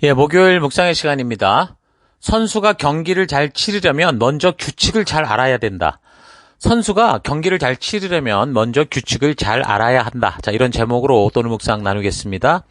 예, 목요일 묵상의 시간입니다. 선수가 경기를 잘 치르려면 먼저 규칙을 잘 알아야 된다. 선수가 경기를 잘 치르려면 먼저 규칙을 잘 알아야 한다. 자, 이런 제목으로 오늘 묵상 나누겠습니다.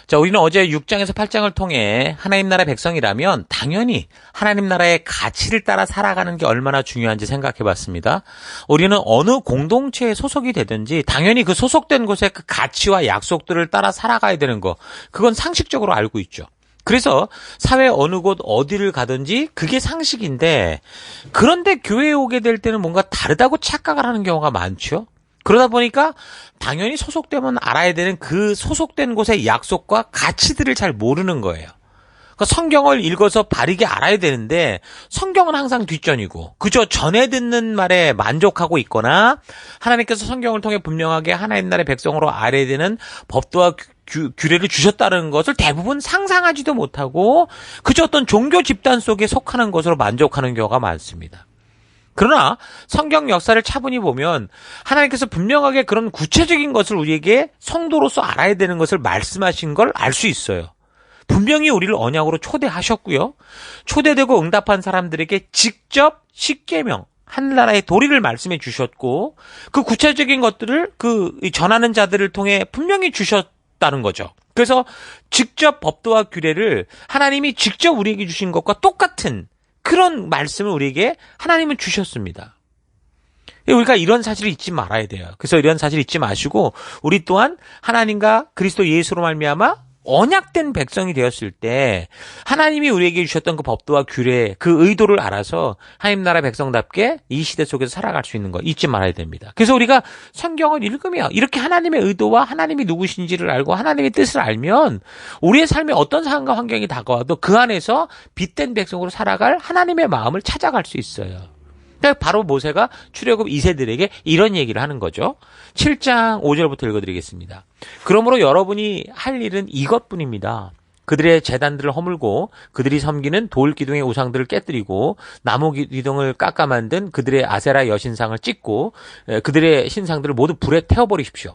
자, 우리는 어제 6장에서 8장을 통해 하나님 나라 백성이라면 당연히 하나님 나라의 가치를 따라 살아가는 게 얼마나 중요한지 생각해 봤습니다. 우리는 어느 공동체에 소속이 되든지 당연히 그 소속된 곳의 그 가치와 약속들을 따라 살아가야 되는 거, 그건 상식적으로 알고 있죠. 그래서 사회 어느 곳 어디를 가든지 그게 상식인데, 그런데 교회에 오게 될 때는 뭔가 다르다고 착각을 하는 경우가 많죠. 그러다 보니까 당연히 소속되면 알아야 되는 그 소속된 곳의 약속과 가치들을 잘 모르는 거예요. 그러니까 성경을 읽어서 바르게 알아야 되는데 성경은 항상 뒷전이고 그저 전해 듣는 말에 만족하고 있거나, 하나님께서 성경을 통해 분명하게 하나님 나라의 백성으로 알아야 되는 법도와 규례를 주셨다는 것을 대부분 상상하지도 못하고 그저 어떤 종교 집단 속에 속하는 것으로 만족하는 경우가 많습니다. 그러나 성경 역사를 차분히 보면 하나님께서 분명하게 그런 구체적인 것을 우리에게 성도로서 알아야 되는 것을 말씀하신 걸 알 수 있어요. 분명히 우리를 언약으로 초대하셨고요. 초대되고 응답한 사람들에게 직접 십계명, 하늘나라의 도리를 말씀해 주셨고, 그 구체적인 것들을 전하는 자들을 통해 분명히 주셨다는 거죠. 그래서 직접 법도와 규례를 하나님이 직접 우리에게 주신 것과 똑같은 그런 말씀을 우리에게 하나님은 주셨습니다. 우리가 이런 사실을 잊지 말아야 돼요. 그래서 이런 사실을 잊지 마시고 우리 또한 하나님과 그리스도 예수로 말미암아 언약된 백성이 되었을 때 하나님이 우리에게 주셨던 그 법도와 규례, 그 의도를 알아서 하나님 나라 백성답게 이 시대 속에서 살아갈 수 있는 거 잊지 말아야 됩니다. 그래서 우리가 성경을 읽으면 이렇게 하나님의 의도와 하나님이 누구신지를 알고 하나님의 뜻을 알면 우리의 삶에 어떤 상황과 환경이 다가와도 그 안에서 빛된 백성으로 살아갈 하나님의 마음을 찾아갈 수 있어요. 바로 모세가 출애굽 2세들에게 이런 얘기를 하는 거죠. 7장 5절부터 읽어드리겠습니다. 그러므로 여러분이 할 일은 이것뿐입니다. 그들의 제단들을 허물고 그들이 섬기는 돌 기둥의 우상들을 깨뜨리고 나무 기둥을 깎아 만든 그들의 아세라 여신상을 찢고 그들의 신상들을 모두 불에 태워버리십시오.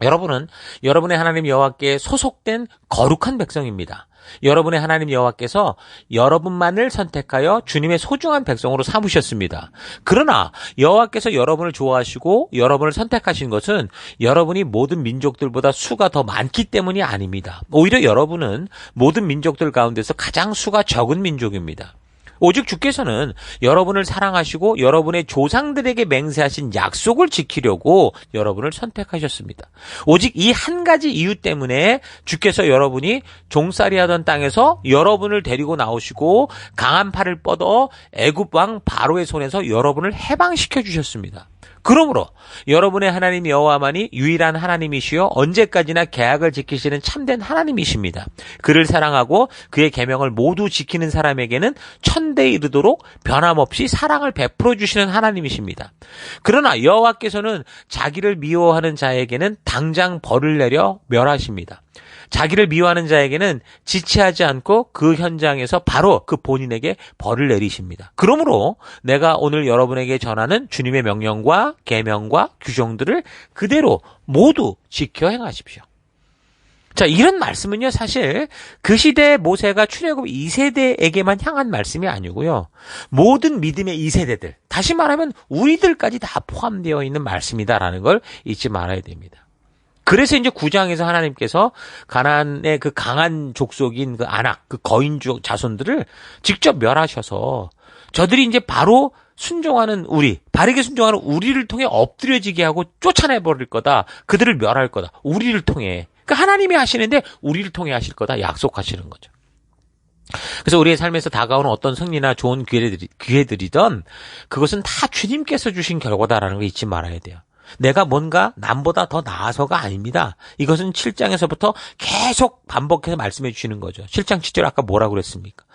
여러분은 여러분의 하나님 여호와께 소속된 거룩한 백성입니다. 여러분의 하나님 여호와께서 여러분만을 선택하여 주님의 소중한 백성으로 삼으셨습니다. 그러나 여호와께서 여러분을 좋아하시고 여러분을 선택하신 것은 여러분이 모든 민족들보다 수가 더 많기 때문이 아닙니다. 오히려 여러분은 모든 민족들 가운데서 가장 수가 적은 민족입니다. 오직 주께서는 여러분을 사랑하시고 여러분의 조상들에게 맹세하신 약속을 지키려고 여러분을 선택하셨습니다. 오직 이 한 가지 이유 때문에 주께서 여러분이 종살이 하던 땅에서 여러분을 데리고 나오시고 강한 팔을 뻗어 애굽 왕 바로의 손에서 여러분을 해방시켜 주셨습니다. 그러므로 여러분의 하나님 여호와만이 유일한 하나님이시여 언제까지나 계약을 지키시는 참된 하나님이십니다. 그를 사랑하고 그의 계명을 모두 지키는 사람에게는 천대에 이르도록 변함없이 사랑을 베풀어 주시는 하나님이십니다. 그러나 여호와께서는 자기를 미워하는 자에게는 당장 벌을 내려 멸하십니다. 자기를 미워하는 자에게는 지체하지 않고 그 현장에서 바로 그 본인에게 벌을 내리십니다. 그러므로 내가 오늘 여러분에게 전하는 주님의 명령과 계명과 규정들을 그대로 모두 지켜 행하십시오. 자, 이런 말씀은요, 사실 그 시대의 모세가 출애굽 2세대에게만 향한 말씀이 아니고요, 모든 믿음의 2세대들, 다시 말하면 우리들까지 다 포함되어 있는 말씀이다라는 걸 잊지 말아야 됩니다. 그래서 이제 9장에서 하나님께서 가나안의 그 강한 족속인 그 아낙, 그 거인족 자손들을 직접 멸하셔서 저들이 이제 바로 순종하는 바르게 순종하는 우리를 통해 엎드려지게 하고 쫓아내버릴 거다. 그들을 멸할 거다. 우리를 통해. 그러니까 하나님이 하시는데 우리를 통해 하실 거다. 약속하시는 거죠. 그래서 우리의 삶에서 다가오는 어떤 승리나 좋은 기회들이든 그것은 다 주님께서 주신 결과다라는 걸 잊지 말아야 돼요. 내가 뭔가 남보다 더 나아서가 아닙니다. 이것은 7장에서부터 계속 반복해서 말씀해 주시는 거죠. 7장 7절 아까 뭐라고 그랬습니까?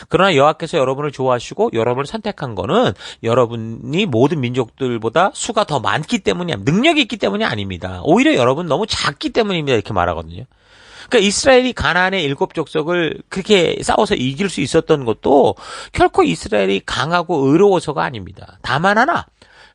그러나 여호와께서 여러분을 좋아하시고 여러분을 선택한 거는 여러분이 모든 민족들보다 수가 더 많기 때문이 아닙니다. 능력이 있기 때문이 아닙니다. 오히려 여러분 너무 작기 때문입니다. 이렇게 말하거든요. 그러니까 이스라엘이 가나안의 7 족속을 그렇게 싸워서 이길 수 있었던 것도 결코 이스라엘이 강하고 의로워서가 아닙니다. 다만 하나,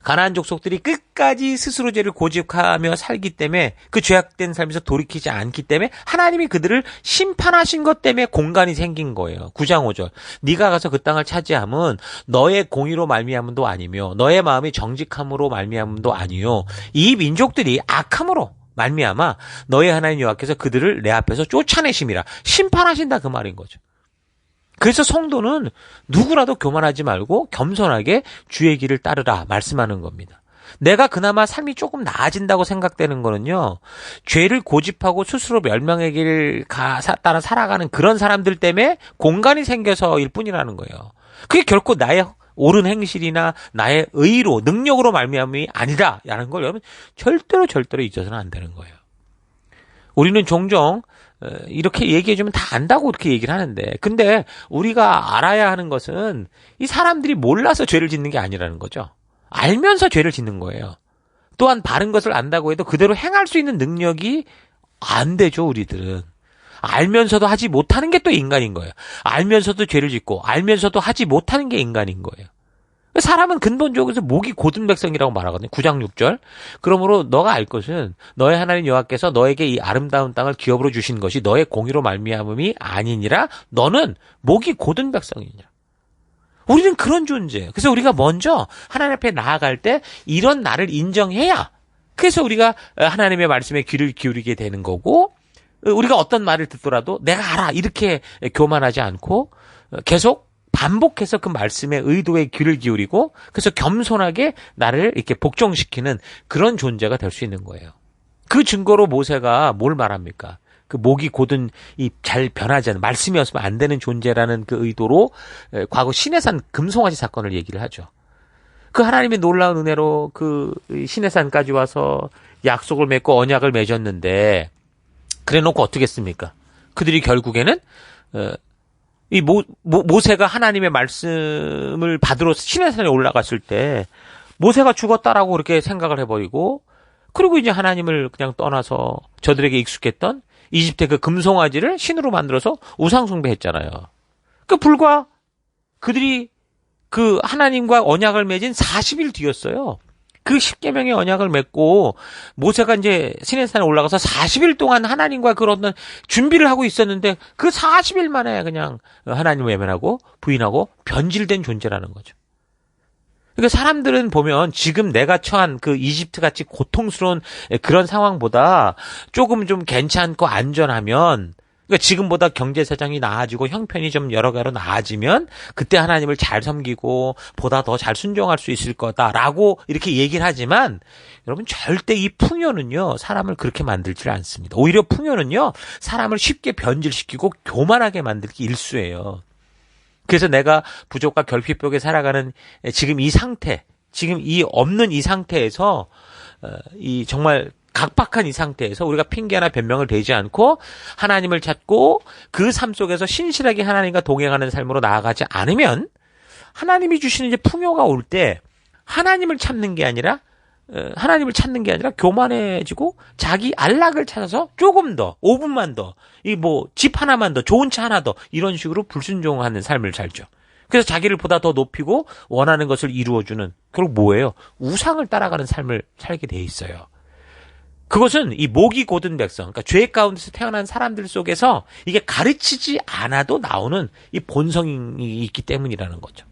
가나안 족속들이 끝까지 스스로 죄를 고집하며 살기 때문에 그 죄악된 삶에서 돌이키지 않기 때문에 하나님이 그들을 심판하신 것 때문에 공간이 생긴 거예요. 9장 5절. 네가 가서 그 땅을 차지함은 너의 공의로 말미암음도 아니며 너의 마음이 정직함으로 말미암음도 아니요. 이 민족들이 악함으로 말미암아 너의 하나님 여호와께서 그들을 내 앞에서 쫓아내심이라. 심판하신다 그 말인 거죠. 그래서 성도는 누구라도 교만하지 말고 겸손하게 주의 길을 따르라 말씀하는 겁니다. 내가 그나마 삶이 조금 나아진다고 생각되는 거는요, 죄를 고집하고 스스로 멸망의 길을 따라 살아가는 그런 사람들 때문에 공간이 생겨서일 뿐이라는 거예요. 그게 결코 나의 옳은 행실이나 나의 의로, 능력으로 말미암음이 아니다라는 걸 여러분 절대로 잊어서는 안 되는 거예요. 우리는 종종 이렇게 얘기해주면 다 안다고 그렇게 얘기를 하는데, 근데 우리가 알아야 하는 것은 이 사람들이 몰라서 죄를 짓는 게 아니라는 거죠. 알면서 죄를 짓는 거예요. 또한 바른 것을 안다고 해도 그대로 행할 수 있는 능력이 안 되죠, 우리들은. 알면서도 하지 못하는 게 또 인간인 거예요. 알면서도 죄를 짓고 알면서도 하지 못하는 게 인간인 거예요. 사람은 근본적으로 목이 곧은 백성이라고 말하거든요. 9장 6절. 그러므로 너가 알 것은 너의 하나님 여호와께서 너에게 이 아름다운 땅을 기업으로 주신 것이 너의 공의로 말미암음이 아니니라. 너는 목이 곧은 백성이니라. 우리는 그런 존재예요. 그래서 우리가 먼저 하나님 앞에 나아갈 때 이런 나를 인정해야, 그래서 우리가 하나님의 말씀에 귀를 기울이게 되는 거고, 우리가 어떤 말을 듣더라도 내가 알아 이렇게 교만하지 않고 계속 반복해서 그 말씀의 의도에 귀를 기울이고, 그래서 겸손하게 나를 이렇게 복종시키는 그런 존재가 될 수 있는 거예요. 그 증거로 모세가 뭘 말합니까? 그 목이 곧은 이 잘 변하지 않는, 말씀이었으면 안 되는 존재라는 그 의도로 과거 시내산 금송아지 사건을 얘기를 하죠. 그 하나님의 놀라운 은혜로 그 시내산까지 와서 약속을 맺고 언약을 맺었는데, 그래 놓고 어떻게 했습니까? 그들이 결국에는 이 모세가 하나님의 말씀을 받으러 시내산에 올라갔을 때 모세가 죽었다라고 그렇게 생각을 해버리고, 그리고 이제 하나님을 그냥 떠나서 저들에게 익숙했던 이집트의 그 금송아지를 신으로 만들어서 우상숭배했잖아요. 그 불과 그들이 그 하나님과 언약을 맺은 40일 뒤였어요. 그 10계명의 언약을 맺고 모세가 이제 시내산에 올라가서 40일 동안 하나님과 그런 준비를 하고 있었는데 그 40일 만에 그냥 하나님을 외면하고 부인하고 변질된 존재라는 거죠. 그러니까 사람들은 보면 지금 내가 처한 그 이집트 같이 고통스러운 그런 상황보다 조금 좀 괜찮고 안전하면, 그러니까 지금보다 경제 사정이 나아지고 형편이 좀 여러 가지로 나아지면 그때 하나님을 잘 섬기고 보다 더 잘 순종할 수 있을 거다라고 이렇게 얘기를 하지만, 여러분 절대 이 풍요는요 사람을 그렇게 만들지 않습니다. 오히려 풍요는요 사람을 쉽게 변질시키고 교만하게 만들기 일쑤예요. 그래서 내가 부족과 결핍벽에 살아가는 지금 이 상태, 지금 이 없는 이 상태에서 이 정말 각박한 이 상태에서 우리가 핑계나 변명을 대지 않고 하나님을 찾고 그 삶 속에서 신실하게 하나님과 동행하는 삶으로 나아가지 않으면, 하나님이 주시는 이제 풍요가 올 때 하나님을 찾는 게 아니라 교만해지고 자기 안락을 찾아서 조금 더, 5분만 더, 이 뭐 집 하나만 더, 좋은 차 하나 더, 이런 식으로 불순종하는 삶을 살죠. 그래서 자기를 보다 더 높이고 원하는 것을 이루어주는, 결국 뭐예요? 우상을 따라가는 삶을 살게 돼 있어요. 그것은 이 목이 곧은 백성, 그러니까 죄 가운데서 태어난 사람들 속에서 이게 가르치지 않아도 나오는 이 본성이 있기 때문이라는 거죠.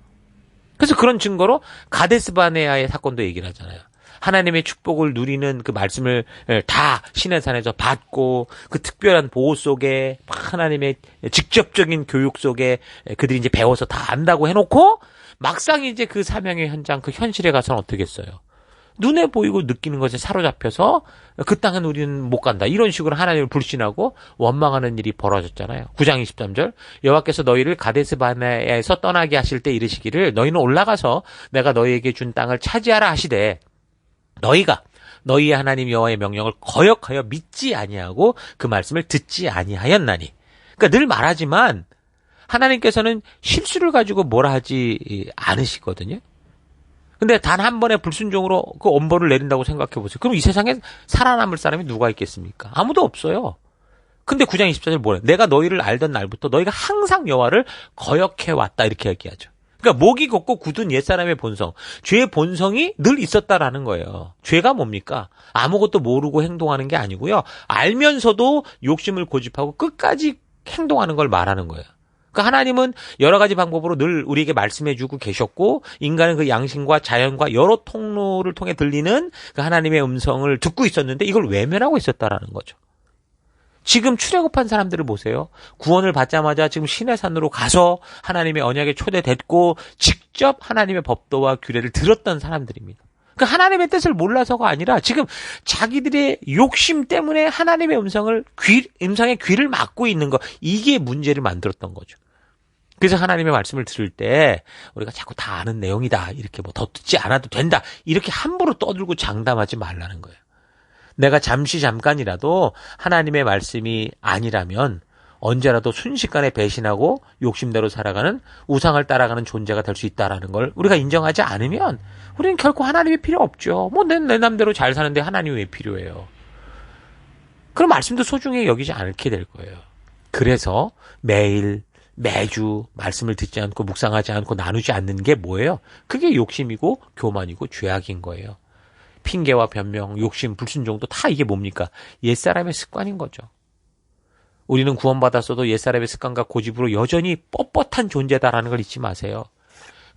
그래서 그런 증거로 가데스바네아의 사건도 얘기를 하잖아요. 하나님의 축복을 누리는 그 말씀을 다 시내산에서 받고 그 특별한 보호 속에 하나님의 직접적인 교육 속에 그들이 이제 배워서 다 안다고 해놓고 막상 이제 그 사명의 현장, 그 현실에 가서는 어떻게 했어요? 눈에 보이고 느끼는 것에 사로잡혀서 그 땅은 우리는 못 간다, 이런 식으로 하나님을 불신하고 원망하는 일이 벌어졌잖아요. 9장 23절. 여호와께서 너희를 가데스바네아에서 떠나게 하실 때 이르시기를 너희는 올라가서 내가 너희에게 준 땅을 차지하라 하시되 너희가 너희의 하나님 여호와의 명령을 거역하여 믿지 아니하고 그 말씀을 듣지 아니하였나니. 그러니까 늘 말하지만 하나님께서는 실수를 가지고 뭐라 하지 않으시거든요. 근데 단 한 번의 불순종으로 그 엄벌을 내린다고 생각해 보세요. 그럼 이 세상에 살아남을 사람이 누가 있겠습니까? 아무도 없어요. 근데 9장 24절 뭐래? 내가 너희를 알던 날부터 너희가 항상 여호와를 거역해 왔다, 이렇게 얘기하죠. 그러니까 목이 걷고 굳은 옛사람의 본성, 죄의 본성이 늘 있었다라는 거예요. 죄가 뭡니까? 아무것도 모르고 행동하는 게 아니고요. 알면서도 욕심을 고집하고 끝까지 행동하는 걸 말하는 거예요. 그러니까 하나님은 여러 가지 방법으로 늘 우리에게 말씀해주고 계셨고, 인간은 그 양심과 자연과 여러 통로를 통해 들리는 그 하나님의 음성을 듣고 있었는데 이걸 외면하고 있었다라는 거죠. 지금 출애굽한 사람들을 보세요. 구원을 받자마자 지금 시내산으로 가서 하나님의 언약에 초대됐고 직접 하나님의 법도와 규례를 들었던 사람들입니다. 그러니까 하나님의 뜻을 몰라서가 아니라 지금 자기들의 욕심 때문에 하나님의 음성의 귀를 막고 있는 거, 이게 문제를 만들었던 거죠. 그래서 하나님의 말씀을 들을 때 우리가 자꾸 다 아는 내용이다, 이렇게 뭐 더 듣지 않아도 된다, 이렇게 함부로 떠들고 장담하지 말라는 거예요. 내가 잠깐이라도 하나님의 말씀이 아니라면 언제라도 순식간에 배신하고 욕심대로 살아가는, 우상을 따라가는 존재가 될 수 있다는 걸 우리가 인정하지 않으면 우리는 결코 하나님이 필요 없죠. 뭐 내 남대로 잘 사는데 하나님이 왜 필요해요? 그럼 말씀도 소중히 여기지 않게 될 거예요. 그래서 매주 말씀을 듣지 않고 묵상하지 않고 나누지 않는 게 뭐예요? 그게 욕심이고 교만이고 죄악인 거예요. 핑계와 변명, 욕심, 불순종도 다 이게 뭡니까? 옛사람의 습관인 거죠. 우리는 구원받았어도 옛사람의 습관과 고집으로 여전히 뻣뻣한 존재다라는 걸 잊지 마세요.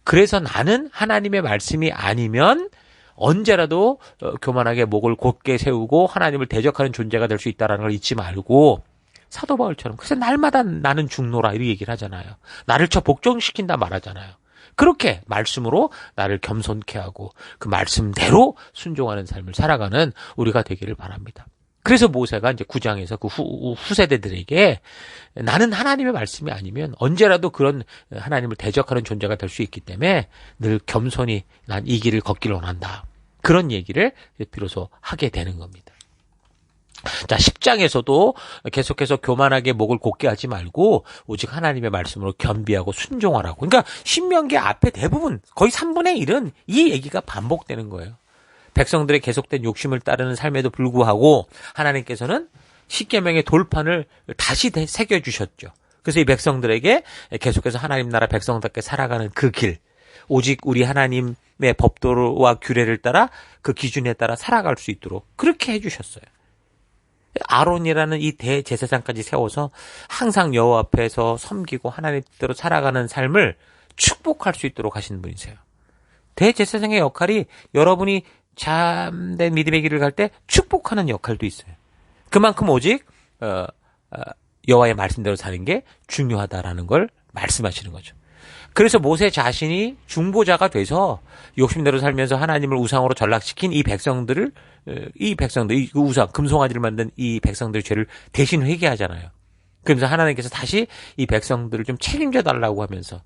그래서 나는 하나님의 말씀이 아니면 언제라도 교만하게 목을 곧게 세우고 하나님을 대적하는 존재가 될 수 있다는 걸 잊지 말고, 사도 바울처럼 그래서 날마다 나는 죽노라 이렇게 얘기를 하잖아요. 나를 쳐 복종시킨다 말하잖아요. 그렇게 말씀으로 나를 겸손케 하고 그 말씀대로 순종하는 삶을 살아가는 우리가 되기를 바랍니다. 그래서 모세가 이제 9장에서 그 후세대들에게 나는 하나님의 말씀이 아니면 언제라도 그런 하나님을 대적하는 존재가 될 수 있기 때문에 늘 겸손히 난 이 길을 걷기를 원한다, 그런 얘기를 비로소 하게 되는 겁니다. 자, 10장에서도 계속해서 교만하게 목을 곧게 하지 말고 오직 하나님의 말씀으로 겸비하고 순종하라고. 그러니까 신명기 앞에 대부분 거의 3분의 1은 이 얘기가 반복되는 거예요. 백성들의 계속된 욕심을 따르는 삶에도 불구하고 하나님께서는 십계명의 돌판을 다시 새겨주셨죠. 그래서 이 백성들에게 계속해서 하나님 나라 백성답게 살아가는 그 길, 오직 우리 하나님의 법도와 규례를 따라 그 기준에 따라 살아갈 수 있도록 그렇게 해주셨어요. 아론이라는 이 대제사장까지 세워서 항상 여호와 앞에서 섬기고 하나님 뜻대로 살아가는 삶을 축복할 수 있도록 하시는 분이세요. 대제사장의 역할이 여러분이 참된 믿음의 길을 갈 때 축복하는 역할도 있어요. 그만큼 오직 여호와의 말씀대로 사는 게 중요하다라는 걸 말씀하시는 거죠. 그래서 모세 자신이 중보자가 돼서 욕심대로 살면서 하나님을 우상으로 전락시킨 이 백성들, 이 우상, 금송아지를 만든 이 백성들의 죄를 대신 회개하잖아요. 그러면서 하나님께서 다시 이 백성들을 좀 책임져 달라고 하면서,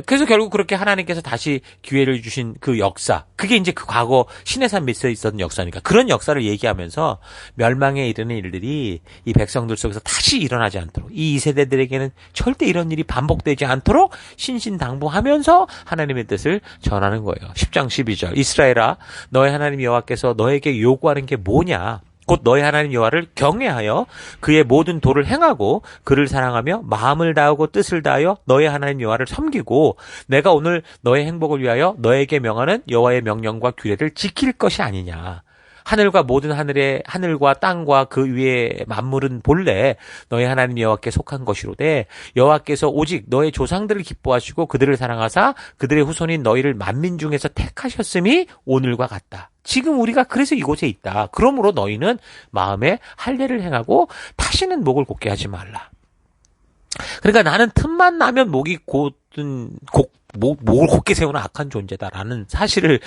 그래서 결국 그렇게 하나님께서 다시 기회를 주신 그 역사, 그게 이제 그 과거 시내산 밑에 있었던 역사니까 그런 역사를 얘기하면서 멸망에 이르는 일들이 이 백성들 속에서 다시 일어나지 않도록, 이 세대들에게는 절대 이런 일이 반복되지 않도록 신신당부하면서 하나님의 뜻을 전하는 거예요. 10장 12절 이스라엘아, 너의 하나님 여호와께서 너에게 요구하는 게 뭐냐? 곧 너의 하나님 여호와를 경외하여 그의 모든 도를 행하고 그를 사랑하며 마음을 다하고 뜻을 다하여 너의 하나님 여호와를 섬기고 내가 오늘 너의 행복을 위하여 너에게 명하는 여호와의 명령과 규례를 지킬 것이 아니냐. 하늘과 모든 하늘과 땅과 그 위의 만물은 본래 너의 하나님 여호와께 속한 것이로되 여호와께서 오직 너의 조상들을 기뻐하시고 그들을 사랑하사 그들의 후손인 너희를 만민 중에서 택하셨음이 오늘과 같다. 지금 우리가 그래서 이곳에 있다. 그러므로 너희는 마음에 할례를 행하고 다시는 목을 곧게 하지 말라. 그러니까 나는 틈만 나면 목을 곧게 세우는 악한 존재다라는 사실을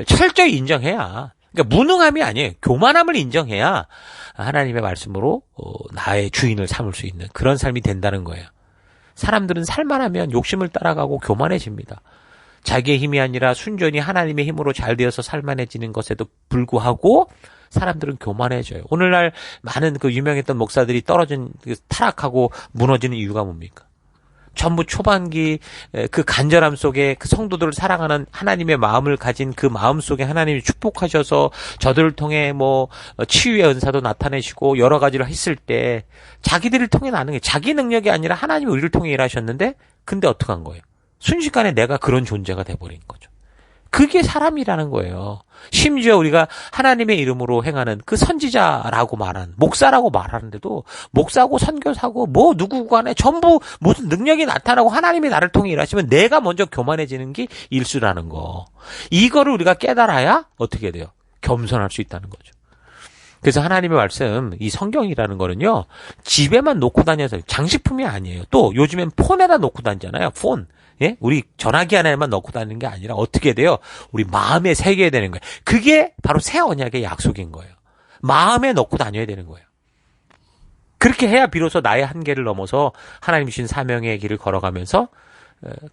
철저히 인정해야, 그러니까 무능함이 아니에요. 교만함을 인정해야 하나님의 말씀으로 나의 주인을 삼을 수 있는 그런 삶이 된다는 거예요. 사람들은 살만하면 욕심을 따라가고 교만해집니다. 자기의 힘이 아니라 순전히 하나님의 힘으로 잘 되어서 살만해지는 것에도 불구하고 사람들은 교만해져요. 오늘날 많은 그 유명했던 목사들이 타락하고 무너지는 이유가 뭡니까? 전부 초반기 그 간절함 속에 그 성도들을 사랑하는 하나님의 마음을 가진 그 마음 속에 하나님이 축복하셔서 저들을 통해 뭐 치유의 은사도 나타내시고 여러 가지를 했을 때 자기들을 통해 나는 게 자기 능력이 아니라 하나님이 우리를 통해 일하셨는데, 근데 어떡한 거예요? 순식간에 내가 그런 존재가 돼버린 거죠. 그게 사람이라는 거예요. 심지어 우리가 하나님의 이름으로 행하는 그 선지자라고 말하는, 목사라고 말하는데도 목사고 선교사고 뭐 누구 간에 전부 무슨 능력이 나타나고 하나님이 나를 통해 일하시면 내가 먼저 교만해지는 게 일수라는 거. 이거를 우리가 깨달아야 어떻게 돼요? 겸손할 수 있다는 거죠. 그래서 하나님의 말씀, 이 성경이라는 거는요, 집에만 놓고 다녀서 장식품이 아니에요. 또 요즘엔 폰에다 놓고 다니잖아요. 폰. 예? 우리 전화기 하나에만 넣고 다니는 게 아니라 어떻게 돼요? 우리 마음에 새겨야 되는 거예요. 그게 바로 새 언약의 약속인 거예요. 마음에 넣고 다녀야 되는 거예요. 그렇게 해야 비로소 나의 한계를 넘어서 하나님 주신 사명의 길을 걸어가면서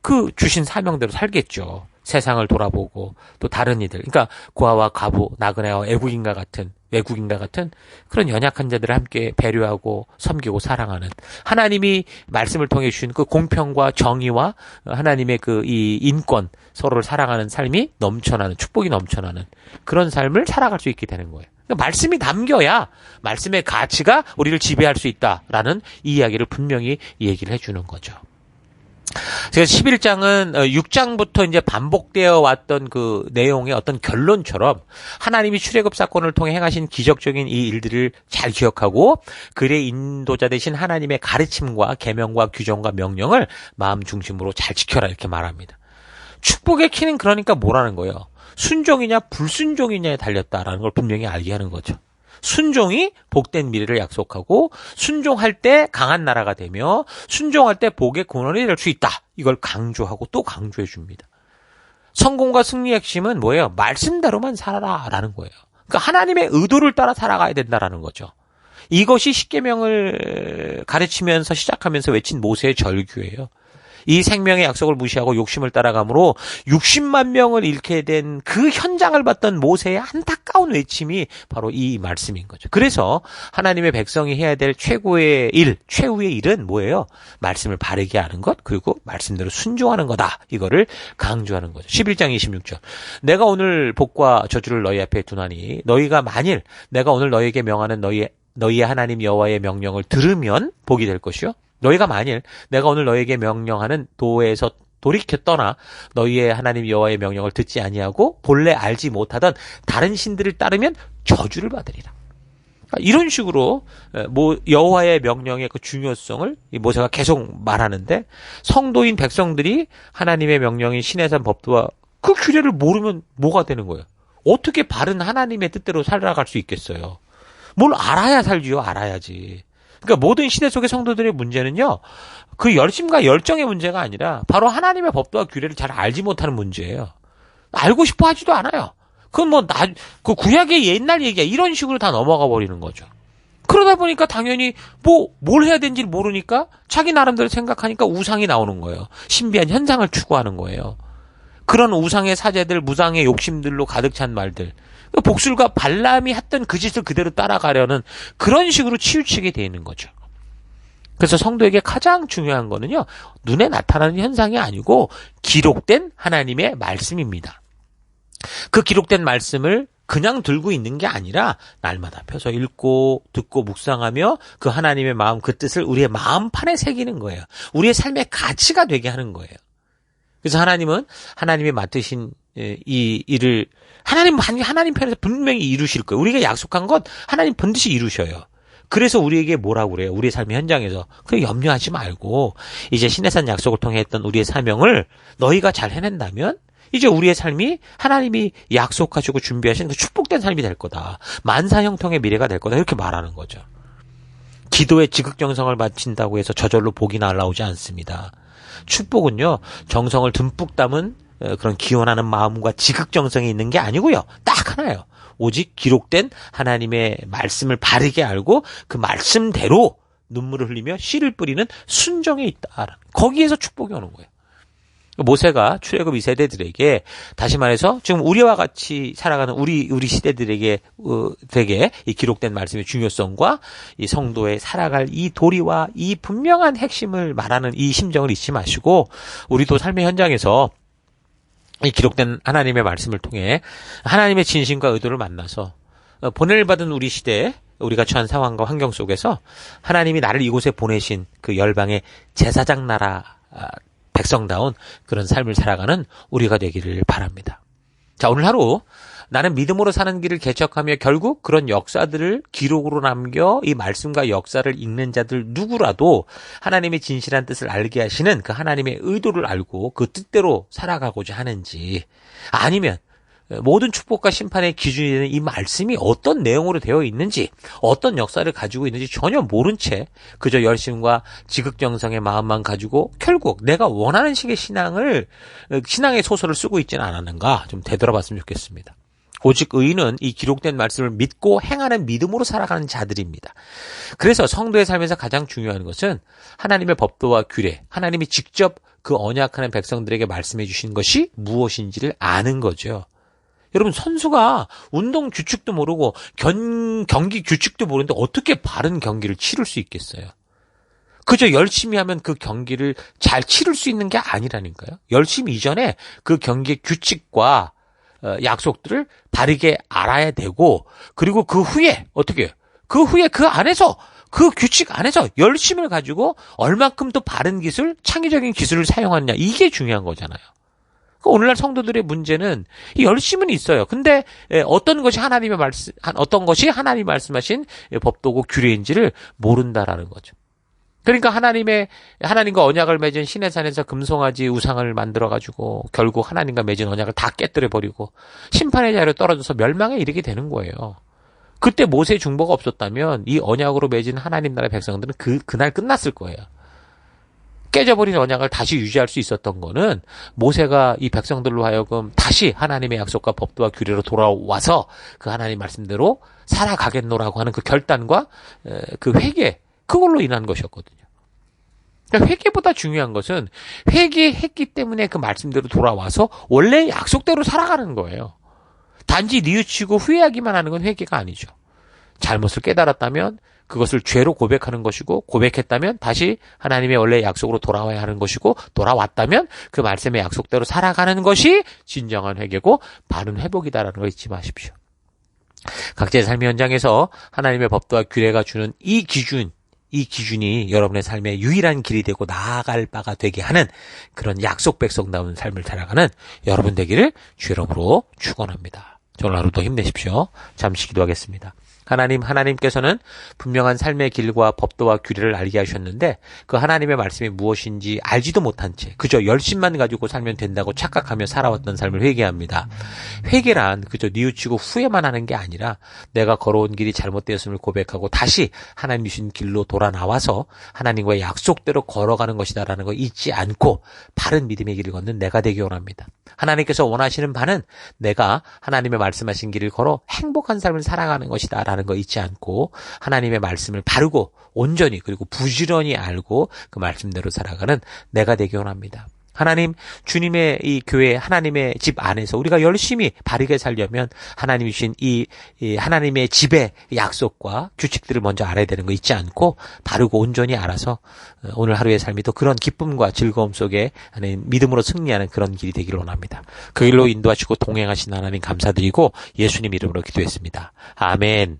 그 주신 사명대로 살겠죠. 세상을 돌아보고 또 다른 이들, 그러니까 고아와 과부, 나그네와 외국인과 같은 그런 연약한 자들을 함께 배려하고 섬기고 사랑하는, 하나님이 말씀을 통해 주신 그 공평과 정의와 하나님의 그 이 인권, 서로를 사랑하는 삶이 넘쳐나는, 축복이 넘쳐나는 그런 삶을 살아갈 수 있게 되는 거예요. 그러니까 말씀이 담겨야 말씀의 가치가 우리를 지배할 수 있다라는 이 이야기를 분명히 얘기를 해주는 거죠. 제가 11장은 6장부터 이제 반복되어 왔던 그 내용의 어떤 결론처럼 하나님이 출애굽 사건을 통해 행하신 기적적인 이 일들을 잘 기억하고 그의 인도자 되신 하나님의 가르침과 계명과 규정과 명령을 마음 중심으로 잘 지켜라 이렇게 말합니다. 축복의 키는 그러니까 뭐라는 거예요? 순종이냐 불순종이냐에 달렸다라는 걸 분명히 알게 하는 거죠. 순종이 복된 미래를 약속하고 순종할 때 강한 나라가 되며 순종할 때 복의 근원이 될 수 있다. 이걸 강조하고 또 강조해 줍니다. 성공과 승리의 핵심은 뭐예요? 말씀대로만 살아라라는 거예요. 그러니까 하나님의 의도를 따라 살아가야 된다라는 거죠. 이것이 십계명을 가르치면서 시작하면서 외친 모세의 절규예요. 이 생명의 약속을 무시하고 욕심을 따라가므로 60만 명을 잃게 된 그 현장을 봤던 모세의 안타까운 외침이 바로 이 말씀인 거죠. 그래서 하나님의 백성이 해야 될 최후의 일은 뭐예요? 말씀을 바르게 하는 것, 그리고 말씀대로 순종하는 거다. 이거를 강조하는 거죠. 11장 26절. 내가 오늘 복과 저주를 너희 앞에 두나니 너희가 만일 내가 오늘 너희에게 명하는 너희의 하나님 여호와의 명령을 들으면 복이 될 것이요. 너희가 만일 내가 오늘 너희에게 명령하는 도에서 돌이켜 떠나 너희의 하나님 여호와의 명령을 듣지 아니하고 본래 알지 못하던 다른 신들을 따르면 저주를 받으리라. 이런 식으로 여호와의 명령의 그 중요성을 모세가 계속 말하는데, 성도인 백성들이 하나님의 명령인 시내산 법도와 그 규례를 모르면 뭐가 되는 거예요? 어떻게 바른 하나님의 뜻대로 살아갈 수 있겠어요? 뭘 알아야 살지요. 알아야지. 그러니까 모든 시대 속의 성도들의 문제는요, 그 열심과 열정의 문제가 아니라 바로 하나님의 법도와 규례를 잘 알지 못하는 문제예요. 알고 싶어 하지도 않아요. 그건 그 구약의 옛날 얘기야. 이런 식으로 다 넘어가 버리는 거죠. 그러다 보니까 당연히 뭘 해야 되는지 모르니까 자기 나름대로 생각하니까 우상이 나오는 거예요. 신비한 현상을 추구하는 거예요. 그런 우상의 사제들, 무상의 욕심들로 가득 찬 말들. 복술과 발람이 했던 그 짓을 그대로 따라가려는 그런 식으로 치우치게 되어 있는 거죠. 그래서 성도에게 가장 중요한 거는요, 눈에 나타나는 현상이 아니고 기록된 하나님의 말씀입니다. 그 기록된 말씀을 그냥 들고 있는 게 아니라 날마다 펴서 읽고 듣고 묵상하며 그 하나님의 마음, 그 뜻을 우리의 마음판에 새기는 거예요. 우리의 삶의 가치가 되게 하는 거예요. 그래서 하나님은 하나님이 맡으신 이 일을 하나님 편에서 분명히 이루실 거예요. 우리가 약속한 것 하나님 반드시 이루셔요. 그래서 우리에게 뭐라고 그래요? 우리의 삶의 현장에서. 그래, 염려하지 말고 이제 시내산 약속을 통해 했던 우리의 사명을 너희가 잘 해낸다면 이제 우리의 삶이 하나님이 약속하시고 준비하신 그 축복된 삶이 될 거다. 만사 형통의 미래가 될 거다. 이렇게 말하는 거죠. 기도에 지극정성을 바친다고 해서 저절로 복이 날아오지 않습니다. 축복은요, 정성을 듬뿍 담은 그런 기원하는 마음과 지극정성이 있는 게 아니고요. 딱 하나예요. 오직 기록된 하나님의 말씀을 바르게 알고 그 말씀대로 눈물을 흘리며 씨를 뿌리는 순종에 있다. 거기에서 축복이 오는 거예요. 모세가 출애굽 2세대들에게 다시 말해서 지금 우리와 같이 살아가는 우리 시대들에게 되게 이 기록된 말씀의 중요성과 이 성도의 살아갈 이 도리와 이 분명한 핵심을 말하는 이 심정을 잊지 마시고, 우리도 삶의 현장에서 이 기록된 하나님의 말씀을 통해 하나님의 진심과 의도를 만나서 보냄을 받은 우리 시대에 우리가 처한 상황과 환경 속에서 하나님이 나를 이곳에 보내신 그 열방의 제사장 나라 백성다운 그런 삶을 살아가는 우리가 되기를 바랍니다. 자, 오늘 하루 나는 믿음으로 사는 길을 개척하며 결국 그런 역사들을 기록으로 남겨 이 말씀과 역사를 읽는 자들 누구라도 하나님의 진실한 뜻을 알게 하시는 그 하나님의 의도를 알고 그 뜻대로 살아가고자 하는지, 아니면 모든 축복과 심판의 기준이 되는 이 말씀이 어떤 내용으로 되어 있는지, 어떤 역사를 가지고 있는지 전혀 모른 채 그저 열심과 지극정성의 마음만 가지고 결국 내가 원하는 식의 신앙의 소설을 쓰고 있지는 않았는가 좀 되돌아봤으면 좋겠습니다. 오직 의인은 이 기록된 말씀을 믿고 행하는 믿음으로 살아가는 자들입니다. 그래서 성도의 삶에서 가장 중요한 것은 하나님의 법도와 규례, 하나님이 직접 그 언약하는 백성들에게 말씀해 주신 것이 무엇인지를 아는 거죠. 여러분, 선수가 운동 규칙도 모르고 경기 규칙도 모르는데 어떻게 바른 경기를 치를 수 있겠어요? 그저 열심히 하면 그 경기를 잘 치를 수 있는 게 아니라니까요. 열심히 이전에 그 경기의 규칙과 약속들을 바르게 알아야 되고, 그리고 그 후에 어떻게 해요? 그 후에 그 안에서, 그 규칙 안에서 열심을 가지고 얼만큼 더 바른 기술, 창의적인 기술을 사용하느냐, 이게 중요한 거잖아요. 오늘날 성도들의 문제는 이 열심은 있어요. 근데 어떤 것이 하나님이 말씀하신 법도고 규례인지를 모른다라는 거죠. 그러니까 하나님과 언약을 맺은 시내산에서 금송아지 우상을 만들어가지고 결국 하나님과 맺은 언약을 다 깨뜨려버리고 심판의 자리로 떨어져서 멸망에 이르게 되는 거예요. 그때 모세의 중보가 없었다면 이 언약으로 맺은 하나님 나라의 백성들은 그날 끝났을 거예요. 깨져버린 언약을 다시 유지할 수 있었던 거는 모세가 이 백성들로 하여금 다시 하나님의 약속과 법도와 규례로 돌아와서 그 하나님 말씀대로 살아가겠노라고 하는 그 결단과 그 회개, 그걸로 인한 것이었거든요. 그러니까 회개보다 중요한 것은 회개했기 때문에 그 말씀대로 돌아와서 원래 약속대로 살아가는 거예요. 단지 뉘우치고 후회하기만 하는 건 회개가 아니죠. 잘못을 깨달았다면 그것을 죄로 고백하는 것이고, 고백했다면 다시 하나님의 원래 약속으로 돌아와야 하는 것이고, 돌아왔다면 그 말씀의 약속대로 살아가는 것이 진정한 회개고 바른 회복이다라는 거 잊지 마십시오. 각자의 삶의 현장에서 하나님의 법도와 규례가 주는 이 기준이 여러분의 삶의 유일한 길이 되고 나아갈 바가 되게 하는 그런 약속 백성다운 삶을 살아가는 여러분 되기를 주 이름으로 축원합니다. 오늘 하루도 힘내십시오. 잠시 기도하겠습니다. 하나님께서는 분명한 삶의 길과 법도와 규례를 알게 하셨는데 그 하나님의 말씀이 무엇인지 알지도 못한 채 그저 열심만 가지고 살면 된다고 착각하며 살아왔던 삶을 회개합니다. 회개란 그저 뉘우치고 후회만 하는 게 아니라 내가 걸어온 길이 잘못되었음을 고백하고 다시 하나님 주신 길로 돌아 나와서 하나님과의 약속대로 걸어가는 것이다라는 거 잊지 않고 바른 믿음의 길을 걷는 내가 되기 원합니다. 하나님께서 원하시는 바는 내가 하나님의 말씀하신 길을 걸어 행복한 삶을 살아가는 것이다 라는 거 잊지 않고 하나님의 말씀을 바르고 온전히 그리고 부지런히 알고 그 말씀대로 살아가는 내가 되기 원합니다. 하나님, 주님의 이 교회, 하나님의 집 안에서 우리가 열심히 바르게 살려면 하나님이 주신 이 하나님의 집의 약속과 규칙들을 먼저 알아야 되는 거 잊지 않고 바르고 온전히 알아서 오늘 하루의 삶이 또 그런 기쁨과 즐거움 속에 하나님 믿음으로 승리하는 그런 길이 되기를 원합니다. 그 길로 인도하시고 동행하신 하나님 감사드리고 예수님 이름으로 기도했습니다. 아멘.